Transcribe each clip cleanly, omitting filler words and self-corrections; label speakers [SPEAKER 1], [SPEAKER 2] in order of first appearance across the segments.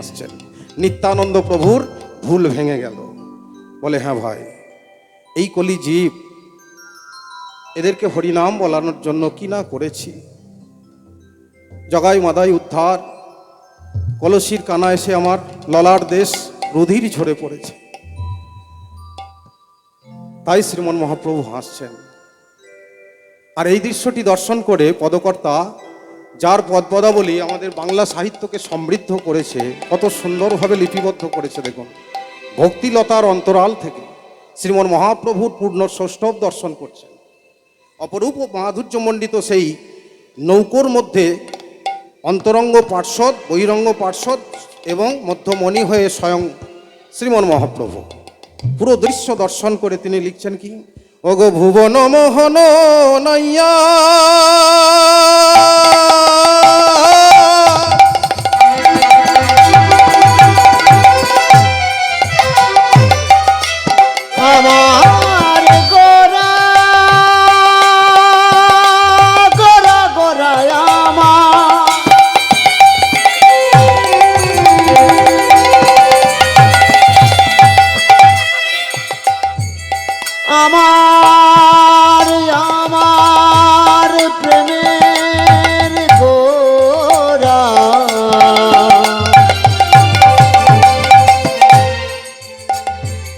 [SPEAKER 1] হাসছেন। নিত্যানন্দ প্রভুর ভুল ভেঙে গেল। বলে, হ্যাঁ ভাই, এই কলি জীব, এদেরকে হরিনাম বলানোর জন্য কি না করেছি। জগাই মাদাই উদ্ধার, কলসির কানা এসে আমার ললার দেশ রুধির ঝরে পড়েছে। তাই শ্রীমন মহাপ্রভু হাসছেন। আর এই দৃশ্যটি দর্শন করে পদকর্তা, যার পদপদাবলী আমাদের বাংলা সাহিত্যকে সমৃদ্ধ করেছে, কত সুন্দরভাবে লিপিবদ্ধ করেছে দেখুন। ভক্তিলতার অন্তরাল থেকে শ্রীমন মহাপ্রভুর পূর্ণ সৌষ্ঠব দর্শন করছেন। অপরূপ মাধুর্যমণ্ডিত সেই নৌকোর মধ্যে অন্তরঙ্গ পার্শ্বদ, বহিরঙ্গ পার্শ্বদ এবং মধ্যমণি হয়ে স্বয়ং শ্রীমন মহাপ্রভু। পুরো দৃশ্য দর্শন করে তিনি লিখছেন কি, ওগো ভুবন মোহন নাইয়া
[SPEAKER 2] আমার গোরা গোরা গোরা আমার আমার প্রেমের গোরা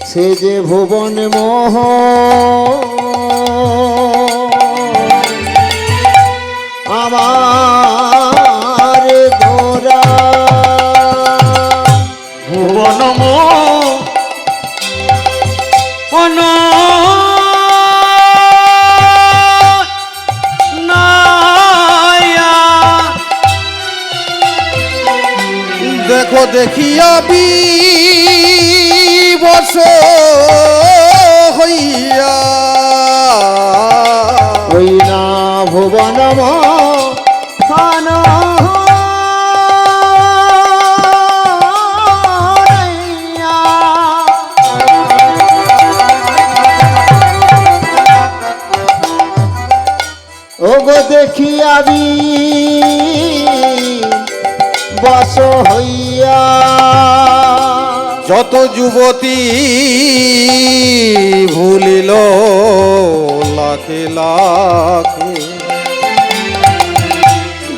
[SPEAKER 2] সে যে ভুবন মোহ আমার গোরা
[SPEAKER 3] ভুবন মোহন নাইয়া,
[SPEAKER 1] দেখো দেখিয়া বিবশ হইয়া,
[SPEAKER 2] ওই না ভুবন মোহন নাইয়া। ওগো দেখিয়াবি বস হইয়া,
[SPEAKER 1] যত যুবতী ভুলিল লাখে লাখে,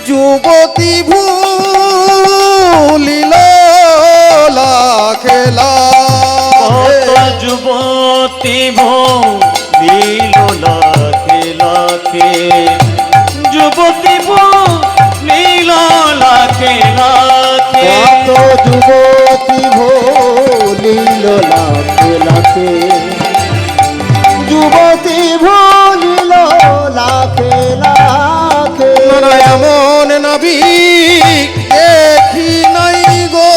[SPEAKER 1] যুবতী ভুলিল লাখে লাখে,
[SPEAKER 3] যুবতী ভুলিল লাখে লাখে, যুবতী ভুলিল লাখে লাখে,
[SPEAKER 2] কত যুবতী ভুলিল লাখে লাখে, যুবতী ভুলিল লাখে লাখে।
[SPEAKER 1] এমন নাবিক দেখি নাই গো,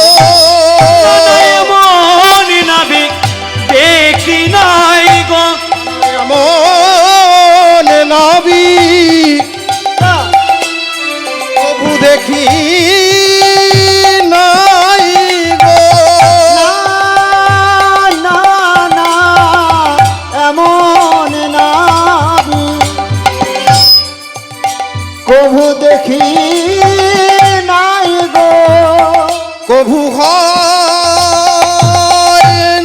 [SPEAKER 3] এমন নাবিক দেখি নাই গো,
[SPEAKER 1] এমন নাবিক প্রভু দেখি নাই গো,
[SPEAKER 2] না না এমন নাবি কভু দেখি নাই গো,
[SPEAKER 1] কভু হয়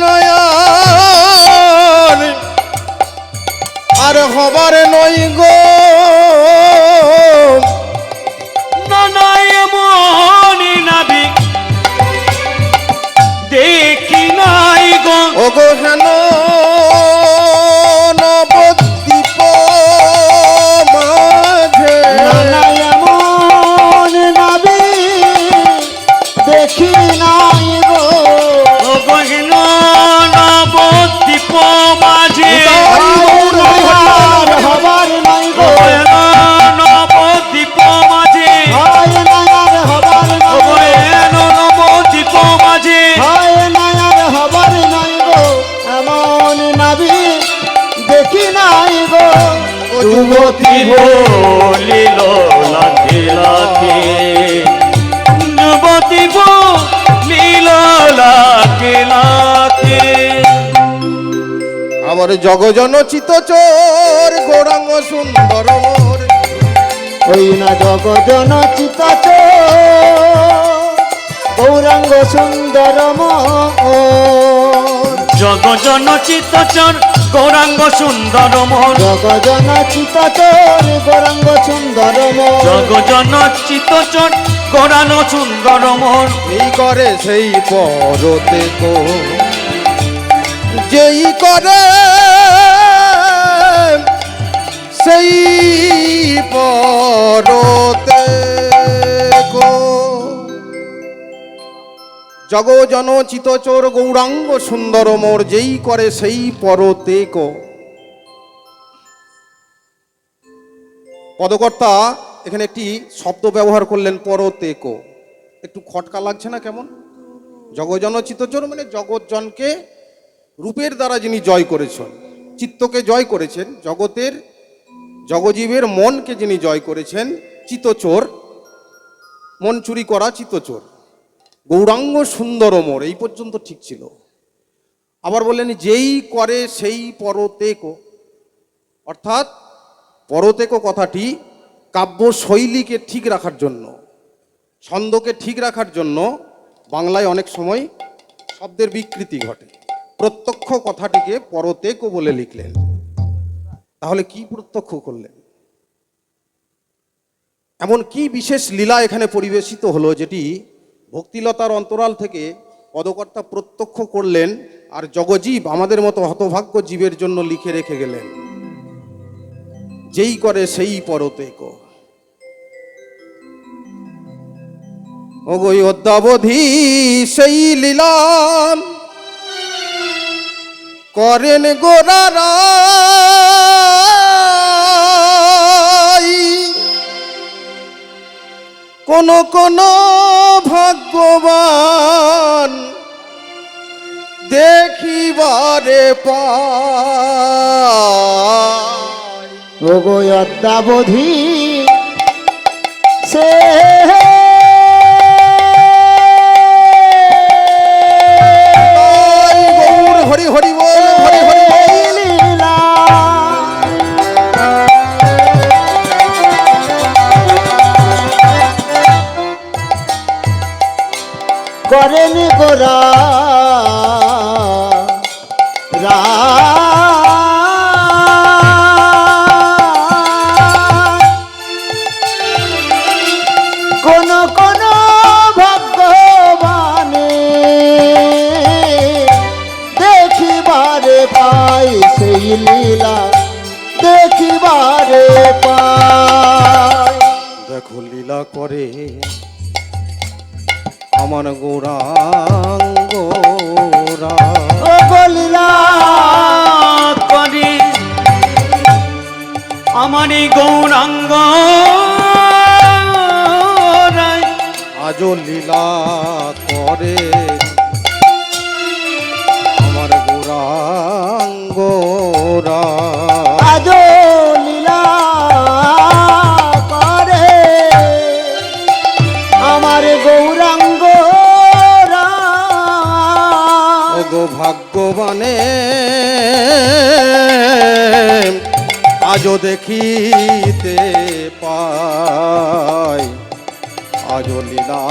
[SPEAKER 1] নয়ন আর হবার নই গো,
[SPEAKER 3] না এমন নাবিক দেখি নাই গো,
[SPEAKER 1] ওগো হেন নবদ্বীপ মাঝে,
[SPEAKER 2] না এমন নাবি দেখি নাই গো,
[SPEAKER 3] গহিন নবদ্বীপ মাঝে,
[SPEAKER 2] আর হবার নাই গো,
[SPEAKER 3] নবদ্বীপ মাঝে,
[SPEAKER 2] হয় না আর হবার নাই গো,
[SPEAKER 3] নবদ্বীপ মাঝে,
[SPEAKER 2] হয় না আর হবার নাই গো, এমন নাবি দেখি নাই গো,
[SPEAKER 3] যুবতী ভুলিল লাখে লাখে, যুবতী ভুলিল লাখে লাখে।
[SPEAKER 1] আমার জগজন চিত চোর গৌরাঙ্গ সুন্দর মোর,
[SPEAKER 2] ওই না জগজন চিত গৌরাঙ্গ সুন্দর মোর
[SPEAKER 3] জগজন চিত্তচর গৌরাঙ্গ সুন্দর মোর
[SPEAKER 2] জগজন চিতচর গৌরাঙ্গ সুন্দর মোর
[SPEAKER 3] জগজন চিত্তচর গৌরাঙ্গ সুন্দর মোর
[SPEAKER 1] এই করে সেই পরতে কো যেই করে সেই পরতে কো জগজন চিতচোর গৌরাঙ্গ সুন্দর মোর যেই করে সেই পরতে কো। পদকর্তা এখানে একটি শব্দ ব্যবহার করলেন পরতে কো, একটু খটকা লাগছে না কেমন? জগজন চিতচোর মানে জগৎজনকে রূপের দ্বারা যিনি জয় করেছেন, চিত্তকে জয় করেছেন, জগতের জগজীবের মনকে যিনি জয় করেছেন, চিতচোর, মন চুরি করা চিতচোর। গৌরাঙ্গ সুন্দর মোর, এই পর্যন্ত ঠিক ছিল। আবার বললেন যেই করে সেই পরতেকো, অর্থাৎ পরতেকো কথাটি কাব্য শৈলীকে ঠিক রাখার জন্য, ছন্দকে ঠিক রাখার জন্য বাংলায় অনেক সময় শব্দের বিকৃতি ঘটে। প্রত্যক্ষ কথাটিকে পরতেকো বলে লিখলেন। তাহলে কি প্রত্যক্ষ করলেন? এমন কি বিশেষ লীলা এখানে পরিবেশিত হলো যেটি ভক্তিলতার অন্তরাল থেকে পদকর্তা প্রত্যক্ষ করলেন আর জগজীব আমাদের মতো হতভাগ্য জীবের জন্য লিখে রেখে গেলেন? যেই করে সেই পরতেকো। ওগো অদ্যাবধি সেই লীলা করেন গোরারা, কোন কোন ভাগ্যবান দেখিবারে পায়।
[SPEAKER 2] ওগো অদ্যাবধি সে
[SPEAKER 1] গৌর হরি হরি বল, হরি হরি বল।
[SPEAKER 2] লীলা করেন গোরা কোন কোন ভগবানে দেখিবারে পাই সেই লীলা দেখিবারে পাই।
[SPEAKER 1] দেখো লীলা করে আমার গৌরাঙ্গরা,
[SPEAKER 2] ও বলিলা
[SPEAKER 3] করি আমারই গৌরাঙ্গ রায়।
[SPEAKER 1] আজও লীলা করে আমার গৌরাঙ্গরা।
[SPEAKER 2] আজ লীলা করে আমার গৌরাঙ্গ
[SPEAKER 1] ওগো ভাগ্যবানে আজও দেখিতে পাই, আজও লীলা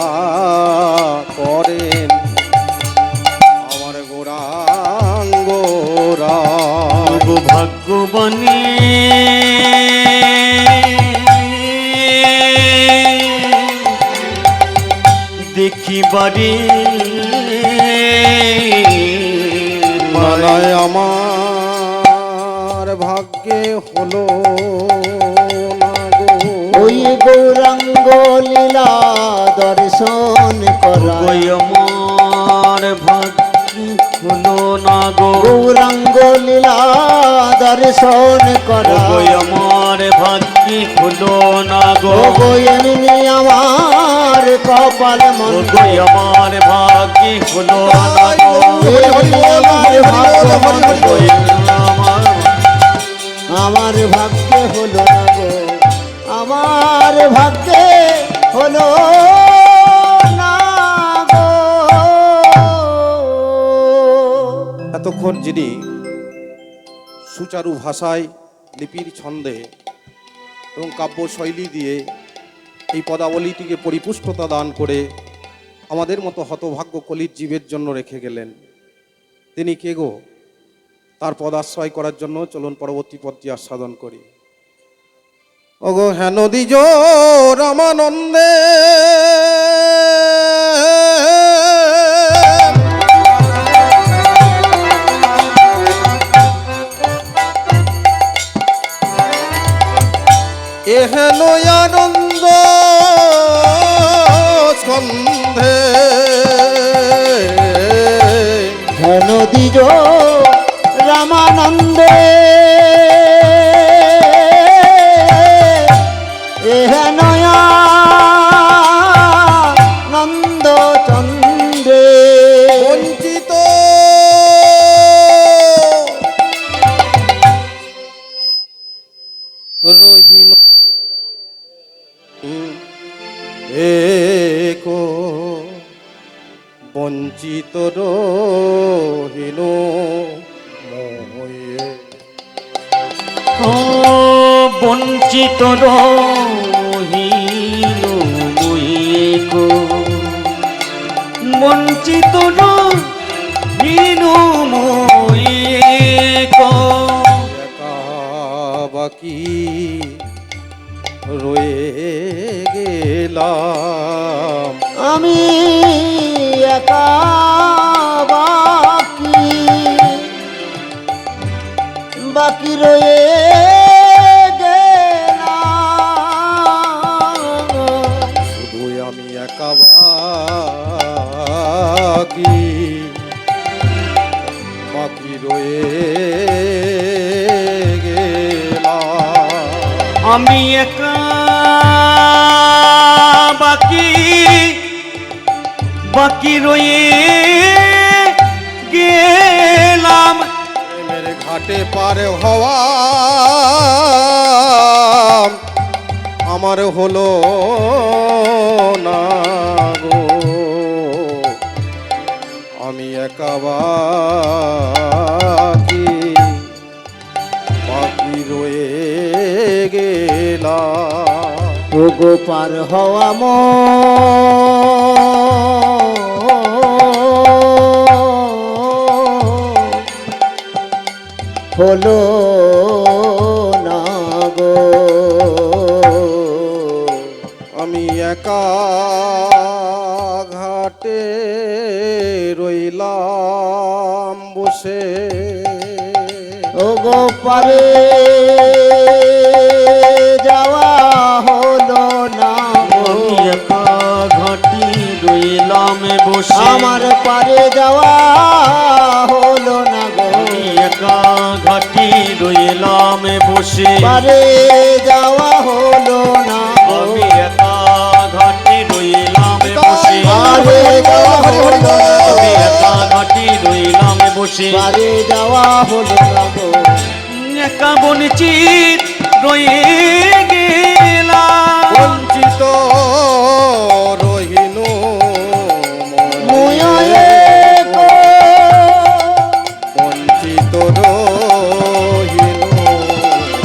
[SPEAKER 1] করেন আমার গৌরাঙ্গরা।
[SPEAKER 3] গো ভাগ্যবানী দেখিবারে
[SPEAKER 1] মালায় আমার ভাগ্যে হলো না গো।
[SPEAKER 2] ওই গৌরাঙ্গ লীলা দর্শন করা
[SPEAKER 3] আমার ভাগ্য হলো না গো।
[SPEAKER 2] গৌরাঙ্গ লীলা দর্শন করা
[SPEAKER 3] আমার ভাগ্য হলো না গো।
[SPEAKER 2] গো এমনি আমার কপাল মন্দ
[SPEAKER 3] আমার ভাগ্য হলো না গো।
[SPEAKER 2] আমার ভাগ্যে হলো না গো, আমার ভাগ্যে হলো না গো।
[SPEAKER 1] এতক্ষণ যিনি সুচারু ভাষায়, লিপির ছন্দে এবং কাব্য শৈলী দিয়ে এই পদাবলীটিকে পরিপুষ্টতা দান করে আমাদের মতো হতভাগ্য কলির জীবের জন্য রেখে গেলেন। তিনি কে গো? তার পদাশ্রয় করার জন্য চলুন পরবর্তী পদটি আস্বাদন করি। ওগো হেন দ্বিজ রামানন্দে এহেন আনন্দ স্কন্ধে
[SPEAKER 2] হেন দ্বিজ রামানন্দে হেন নন্দ চন্দ্রে
[SPEAKER 1] বঞ্চিত রহিন একো বঞ্চিত রহিন মোয়ে
[SPEAKER 3] ও বঞ্চিত রহিল মুইকো, বঞ্চিত রহিল মুইকো।
[SPEAKER 1] একা বাকি রয়ে গেলাম
[SPEAKER 2] আমি একা বাকি বাকি রয়ে গেলাম।
[SPEAKER 1] শুধু আমি একা বাকি বাকি রয়ে গেলাম।
[SPEAKER 3] আমি একা বাকি বাকি রয়ে গেলাম।
[SPEAKER 1] প্রেমের ঘাটে পার হওয়া আমার হলো না গো, আমি একা বাকি বাকি রয়ে গেলাম।
[SPEAKER 2] ওগো পার হওয়া হলো না গো,
[SPEAKER 1] আমি একা ঘাটে রইলাম বসে।
[SPEAKER 2] ওগো পারে যাওয়া হলো না গো,
[SPEAKER 3] আমি একা ঘাটি রইলাম বসে।
[SPEAKER 2] আমার পারে যাওয়া হলো না গো,
[SPEAKER 3] আমি একা ঘাটি রইলাম বসে।
[SPEAKER 2] পারে যাওয়া হলো না গো,
[SPEAKER 3] আমি একা ঘাটি রইলাম বসে।
[SPEAKER 2] পারে যাওয়া হলো না
[SPEAKER 3] আমি
[SPEAKER 2] গো,
[SPEAKER 3] একা ঘাটি রইলাম বসে।
[SPEAKER 2] পারে যাওয়া হলো না গো,
[SPEAKER 3] একা বঞ্চিত রয়ে গেলাম।
[SPEAKER 1] বঞ্চিত রহিনু
[SPEAKER 2] মুয়ে গো,
[SPEAKER 1] বঞ্চিত রহিনু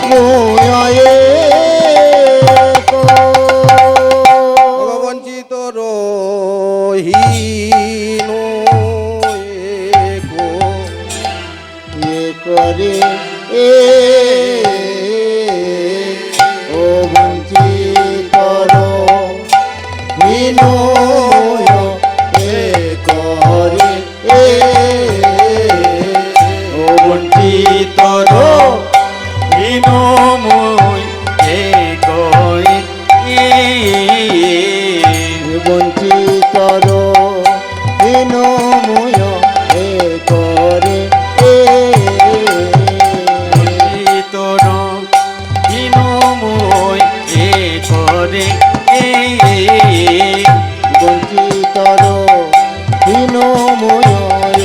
[SPEAKER 2] মুয়ে গো,
[SPEAKER 1] বঞ্চিত রহিনু গো
[SPEAKER 2] এ করে ও বঞ্চিত রহিনু এ করে
[SPEAKER 3] ও বঞ্চিত রহিনময় এ কই
[SPEAKER 2] বঞ্চিত রহিনু এ করে
[SPEAKER 3] বঞ্চিত রহিনময় এ করে
[SPEAKER 2] বঞ্চিত রহিনু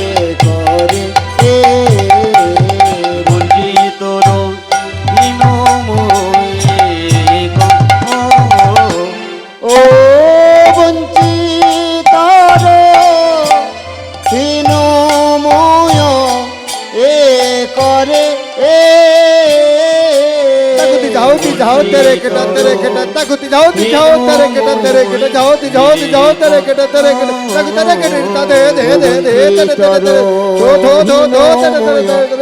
[SPEAKER 2] এ করে
[SPEAKER 3] বঞ্চিত রহিনময়
[SPEAKER 2] ও বঞ্চিত রহিনু এ করে
[SPEAKER 1] যাও
[SPEAKER 2] जाओ तेरे केटा तकुति जाओ तेरे केटा जाओ तेरे केटा तकुति तेरे केटा दे दे दे दे दे दे दे दे दे दे दे दे दे दे दे